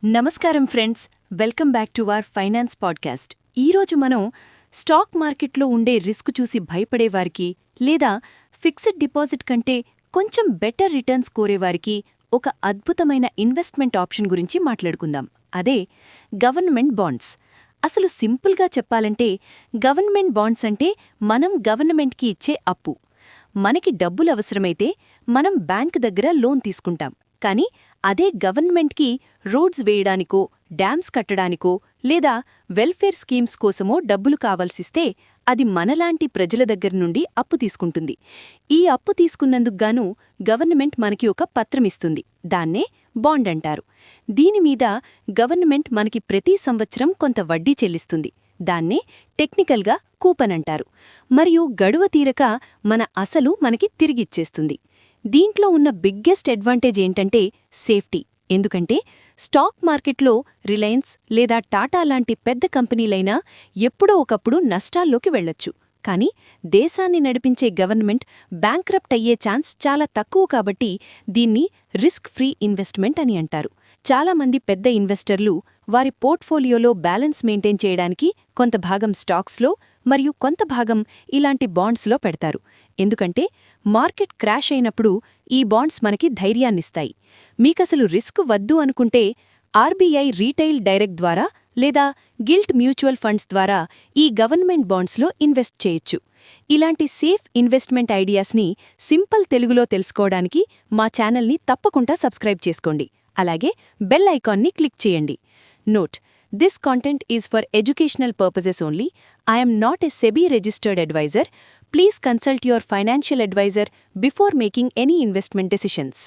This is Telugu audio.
నమస్కారం friends, welcome back to our finance podcast. ఈరోజు మనం స్టాక్ మార్కెట్లో ఉండే రిస్క్ చూసి భయపడేవారికి లేదా ఫిక్స్డ్ డిపాజిట్ కంటే కొంచెం బెటర్ రిటర్న్స్ కోరేవారికి ఒక అద్భుతమైన ఇన్వెస్ట్మెంట్ ఆప్షన్ గురించి మాట్లాడుకుందాం. అదే గవర్నమెంట్ బాండ్స్. అసలు సింపుల్గా చెప్పాలంటే గవర్నమెంట్ బాండ్స్ అంటే మనం గవర్నమెంట్కి ఇచ్చే అప్పు. మనకి డబ్బులు అవసరమైతే మనం బ్యాంక్ దగ్గర లోన్ తీసుకుంటాం. కానీ అదే గవర్నమెంట్కి రోడ్స్ వేయడానికో, డ్యామ్స్ కట్టడానికో లేదా వెల్ఫేర్ స్కీమ్స్ కోసమో డబ్బులు కావాల్సిస్తే అది మనలాంటి ప్రజల దగ్గర నుండి అప్పు తీసుకుంటుంది. ఈ అప్పు తీసుకున్నందుకుగాను గవర్నమెంట్ మనకి ఒక పత్రమిస్తుంది. దాన్నే బాండ్ అంటారు. దీనిమీద గవర్నమెంట్ మనకి ప్రతి సంవత్సరం కొంత వడ్డీ చెల్లిస్తుంది. దాన్నే టెక్నికల్గా కూపన్ అంటారు. మరియు గడువ తీరక మన అసలు మనకి తిరిగిచ్చేస్తుంది. దీంట్లో ఉన్న బిగ్గెస్ట్ అడ్వాంటేజ్ ఏంటంటే సేఫ్టీ. ఎందుకంటే స్టాక్ మార్కెట్లో రిలయన్స్ లేదా టాటా లాంటి పెద్ద కంపెనీలైనా ఎప్పుడో ఒకప్పుడు నష్టాల్లోకి వెళ్లొచ్చు. కానీ దేశాన్ని నడిపించే గవర్నమెంట్ బ్యాంక్రప్ట్ అయ్యే ఛాన్స్ చాలా తక్కువ. కాబట్టి దీన్ని రిస్క్ ఫ్రీ ఇన్వెస్ట్మెంట్ అని అంటారు. చాలామంది పెద్ద ఇన్వెస్టర్లు వారి పోర్ట్ఫోలియోలో బ్యాలెన్స్ మెయింటైన్ చేయడానికి కొంత భాగం స్టాక్స్లో మరియు కొంత భాగం ఇలాంటి బాండ్స్లో పెడతారు. ఎందుకంటే మార్కెట్ క్రాష్ అయినప్పుడు ఈ బాండ్స్ మనకి ధైర్యాన్నిస్తాయి. మీకసలు రిస్క్ వద్దు అనుకుంటే ఆర్బీఐ రీటైల్ డైరెక్ట్ ద్వారా లేదా గిల్ట్ మ్యూచువల్ ఫండ్స్ ద్వారా ఈ గవర్నమెంట్ బాండ్స్లో ఇన్వెస్ట్ చేయొచ్చు. ఇలాంటి సేఫ్ ఇన్వెస్ట్మెంట్ ఐడియాస్ని సింపుల్ తెలుగులో తెలుసుకోవడానికి మా ఛానల్ని తప్పకుండా సబ్స్క్రైబ్ చేసుకోండి. అలాగే బెల్ ఐకాన్ని క్లిక్ చేయండి. Note: this content is for educational purposes only. I am not a SEBI registered advisor. Please consult your financial advisor before making any investment decisions.